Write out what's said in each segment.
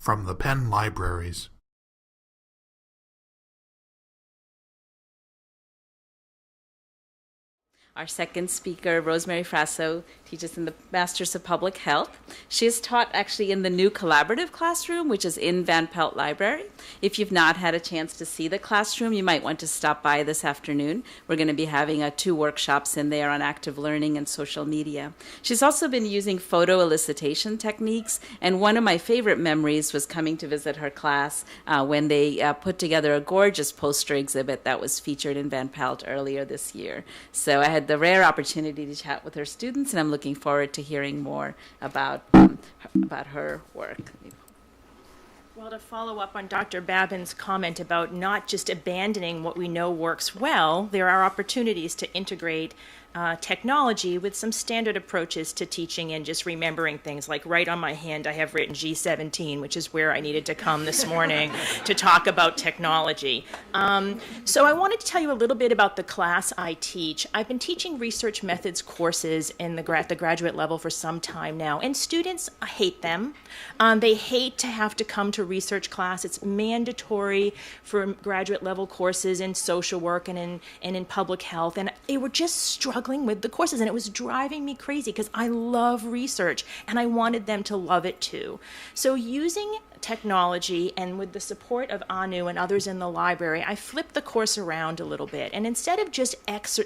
from the Penn Libraries. Our second speaker, Rosemary Frasso, teaches in the Masters of Public Health. She is taught actually in the new collaborative classroom, which is in Van Pelt Library. If you've not had a chance to see the classroom, you might want to stop by this afternoon. We're going to be having 2 workshops in there on active learning and social media. She's also been using photo elicitation techniques, and one of my favorite memories was coming to visit her class when they put together a gorgeous poster exhibit that was featured in Van Pelt earlier this year. So I had the rare opportunity to chat with her students, and I'm looking forward to hearing more about her work. Well, to follow up on Dr. Babin's comment about not just abandoning what we know works well, there are opportunities to integrate technology with some standard approaches to teaching and just remembering things. Like right on my hand, I have written G17, which is where I needed to come this morning to talk about technology. So I wanted to tell you a little bit about the class I teach. I've been teaching research methods courses in the graduate level for some time now, and students hate them. They hate to have to come to research class. It's mandatory for graduate level courses in social work and in public health, and they were just struggling with the courses, and it was driving me crazy because I love research and I wanted them to love it too. So using technology and with the support of Anu and others in the library, I flipped the course around a little bit, and instead of just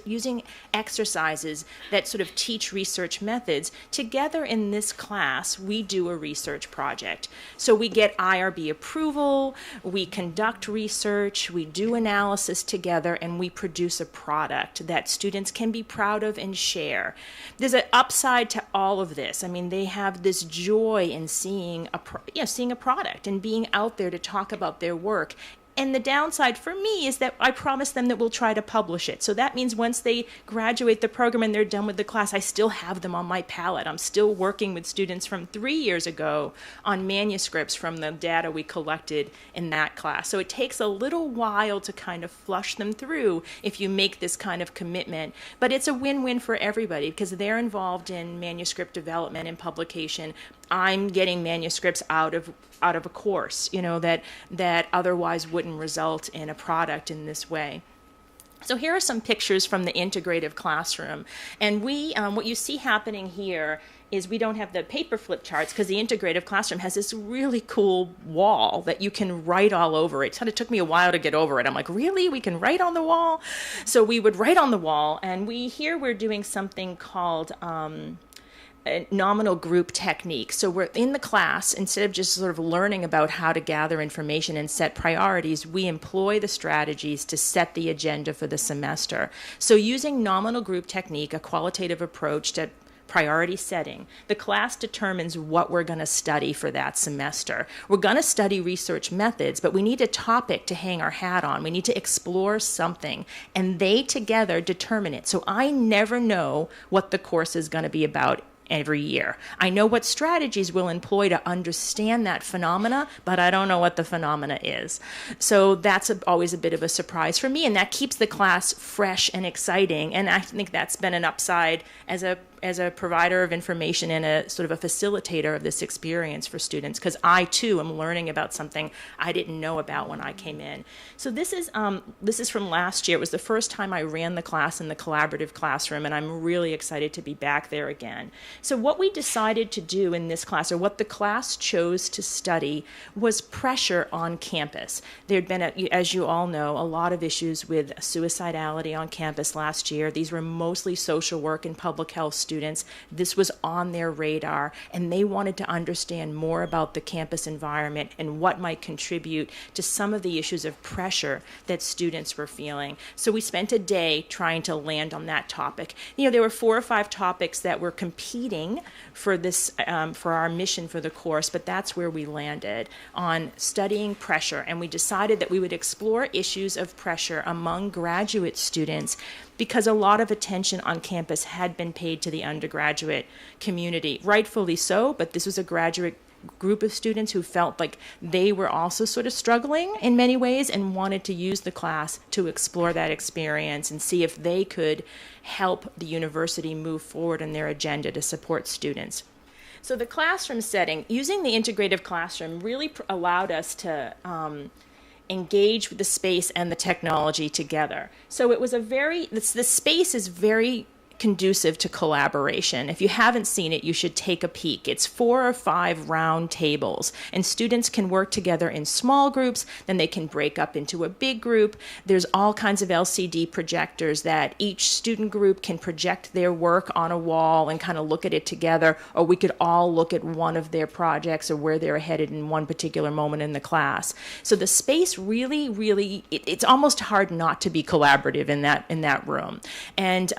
using exercises that sort of teach research methods, together in this class we do a research project. So we get IRB approval, we conduct research, we do analysis together, and we produce a product that students can be proud of and share. There's an upside to all of this. I mean, they have this joy in seeing a product and being out there to talk about their work. And the downside for me is that I promise them that we'll try to publish it. So that means once they graduate the program and they're done with the class, I still have them on my palette. I'm still working with students from 3 years ago on manuscripts from the data we collected in that class. So it takes a little while to kind of flush them through if you make this kind of commitment. But it's a win-win for everybody because they're involved in manuscript development and publication. I'm getting manuscripts out of a course, that otherwise wouldn't result in a product in this way. So here are some pictures from the integrative classroom. And what you see happening here is we don't have the paper flip charts because the integrative classroom has this really cool wall that you can write all over. It kind of took me a while to get over it. I'm like, really? We can write on the wall? So we would write on the wall, and we're doing something called a nominal group technique. So we're in the class, instead of just sort of learning about how to gather information and set priorities, we employ the strategies to set the agenda for the semester. So using nominal group technique, a qualitative approach to priority setting, the class determines what we're going to study for that semester. We're going to study research methods, but we need a topic to hang our hat on. We need to explore something, and they together determine it. So I never know what the course is going to be about every year. I know what strategies we'll employ to understand that phenomena, but I don't know what the phenomena is. So that's always a bit of a surprise for me, and that keeps the class fresh and exciting, and I think that's been an upside as a provider of information and a sort of a facilitator of this experience for students, because I too am learning about something I didn't know about when I came in. So this is from last year. It was the first time I ran the class in the collaborative classroom, and I'm really excited to be back there again. So what we decided to do in this class, or what the class chose to study, was pressure on campus. There had been, as you all know, a lot of issues with suicidality on campus last year. These were mostly social work and public health students. This was on their radar, and they wanted to understand more about the campus environment and what might contribute to some of the issues of pressure that students were feeling. So we spent a day trying to land on that topic. There were 4 or 5 topics that were competing for this, for our mission for the course, but that's where we landed on studying pressure, and we decided that we would explore issues of pressure among graduate students because a lot of attention on campus had been paid to the undergraduate community, rightfully so, but this was a graduate group of students who felt like they were also sort of struggling in many ways and wanted to use the class to explore that experience and see if they could help the university move forward in their agenda to support students. So the classroom setting, using the integrative classroom really allowed us to engage with the space and the technology together. So it was the space is very conducive to collaboration. If you haven't seen it, you should take a peek. It's 4 or 5 round tables, and students can work together in small groups, then they can break up into a big group. There's all kinds of LCD projectors that each student group can project their work on a wall and kind of look at it together, or we could all look at one of their projects or where they're headed in one particular moment in the class. So the space really, it's almost hard not to be collaborative in that room. And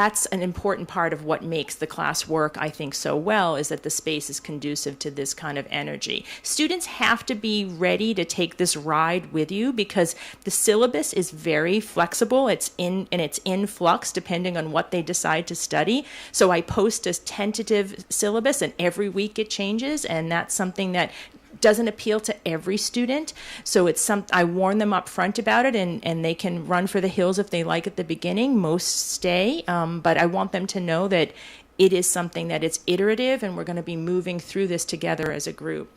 that's an important part of what makes the class work, I think, so well, is that the space is conducive to this kind of energy. Students have to be ready to take this ride with you because the syllabus is very flexible. It's in flux depending on what they decide to study. So I post a tentative syllabus, and every week it changes, and that's something that doesn't appeal to every student. So I warn them up front about it, and they can run for the hills if they like at the beginning. Most stay, but I want them to know that it is something that it's iterative, and we're going to be moving through this together as a group.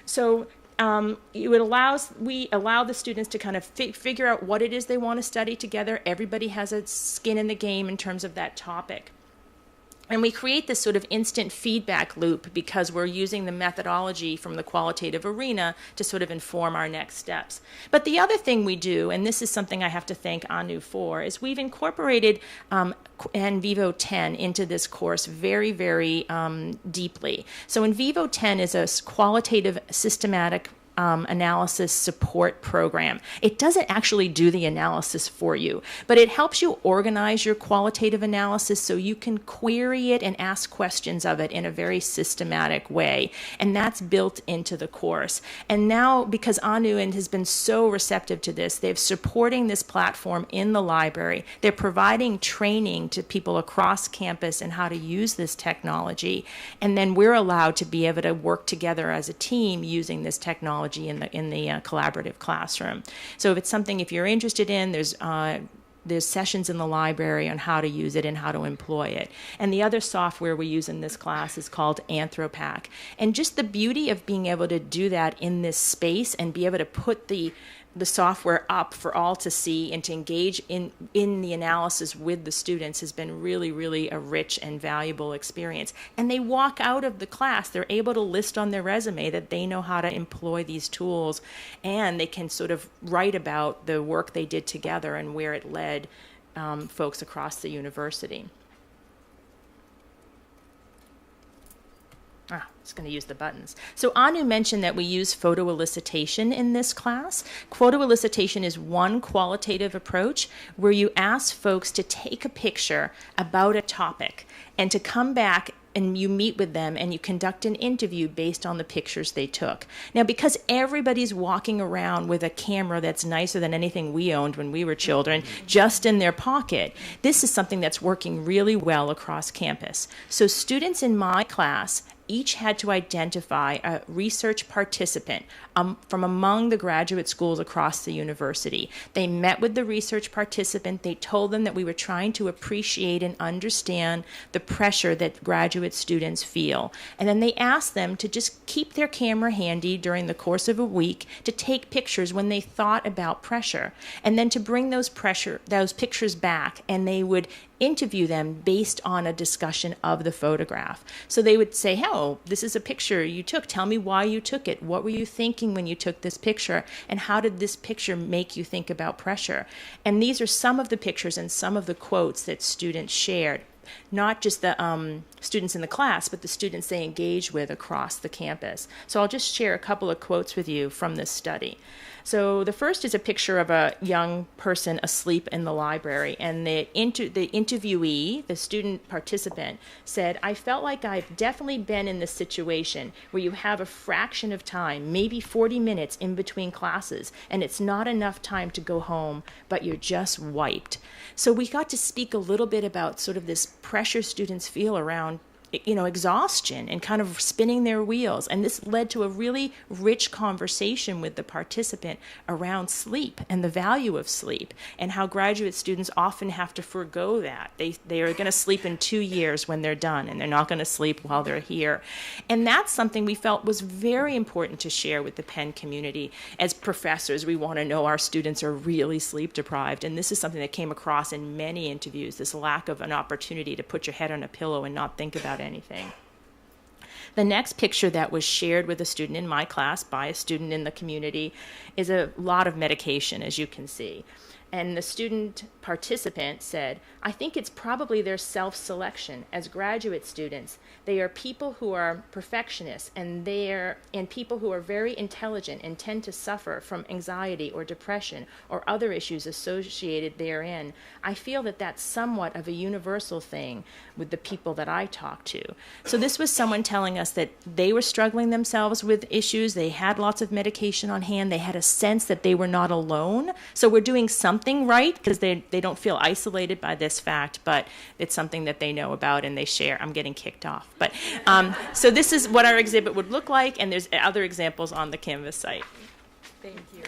So we allow the students to kind of figure out what it is they want to study together. Everybody has a skin in the game in terms of that topic. And we create this sort of instant feedback loop because we're using the methodology from the qualitative arena to sort of inform our next steps. But the other thing we do, and this is something I have to thank Anu for, is we've incorporated NVivo 10 into this course very, very deeply. So NVivo 10 is a qualitative systematic analysis support program. It doesn't actually do the analysis for you, but it helps you organize your qualitative analysis so you can query it and ask questions of it in a very systematic way. And that's built into the course. And now, because Anu has been so receptive to this, they're supporting this platform in the library. They're providing training to people across campus in how to use this technology. And then we're allowed to be able to work together as a team using this technology in the collaborative classroom. So if you're interested in, there's sessions in the library on how to use it and how to employ it. And the other software we use in this class is called Anthropac. And just the beauty of being able to do that in this space and be able to put the software up for all to see and to engage in the analysis with the students has been really, really a rich and valuable experience. And they walk out of the class, they're able to list on their resume that they know how to employ these tools, and they can sort of write about the work they did together and where it led folks across the university. It's going to use the buttons. So Anu mentioned that we use photo elicitation in this class. Photo elicitation is one qualitative approach where you ask folks to take a picture about a topic and to come back and you meet with them and you conduct an interview based on the pictures they took. Now, because everybody's walking around with a camera that's nicer than anything we owned when we were children, just in their pocket, this is something that's working really well across campus. So students in my class each had to identify a research participant from among the graduate schools across the university. They met with the research participant. They told them that we were trying to appreciate and understand the pressure that graduate students feel. And then they asked them to just keep their camera handy during the course of a week to take pictures when they thought about pressure, and then to bring those pictures back, and they would interview them based on a discussion of the photograph. So they would say, "Oh, this is a picture you took. Tell me why you took it. What were you thinking when you took this picture? And how did this picture make you think about pressure?" And these are some of the pictures and some of the quotes that students shared. Not just the students in the class, but the students they engage with across the campus. So I'll just share a couple of quotes with you from this study. So the first is a picture of a young person asleep in the library, and the interviewee, the student participant, said, "I felt like I've definitely been in this situation where you have a fraction of time, maybe 40 minutes in between classes, and it's not enough time to go home, but you're just wiped." So we got to speak a little bit about sort of this pressure students feel around exhaustion and kind of spinning their wheels. And this led to a really rich conversation with the participant around sleep and the value of sleep, and how graduate students often have to forego that. They are going to sleep in 2 years when they're done, and they're not going to sleep while they're here. And that's something we felt was very important to share with the Penn community. As professors, we want to know our students are really sleep deprived, and this is something that came across in many interviews, this lack of an opportunity to put your head on a pillow and not think about anything. The next picture that was shared with a student in my class by a student in the community is a lot of medication, as you can see. And the student participant said, I think it's probably their self-selection. As graduate students, they are people who are perfectionists, and people who are very intelligent and tend to suffer from anxiety or depression or other issues associated therein. I feel that that's somewhat of a universal thing with the people that I talk to. So this was someone telling us that they were struggling themselves with issues. They had lots of medication on hand. They had a sense that they were not alone. So we're doing something right, because they don't feel isolated by this fact, but it's something that they know about and they share. I'm getting kicked off. But so this is what our exhibit would look like, and there's other examples on the Canvas site. Thank you.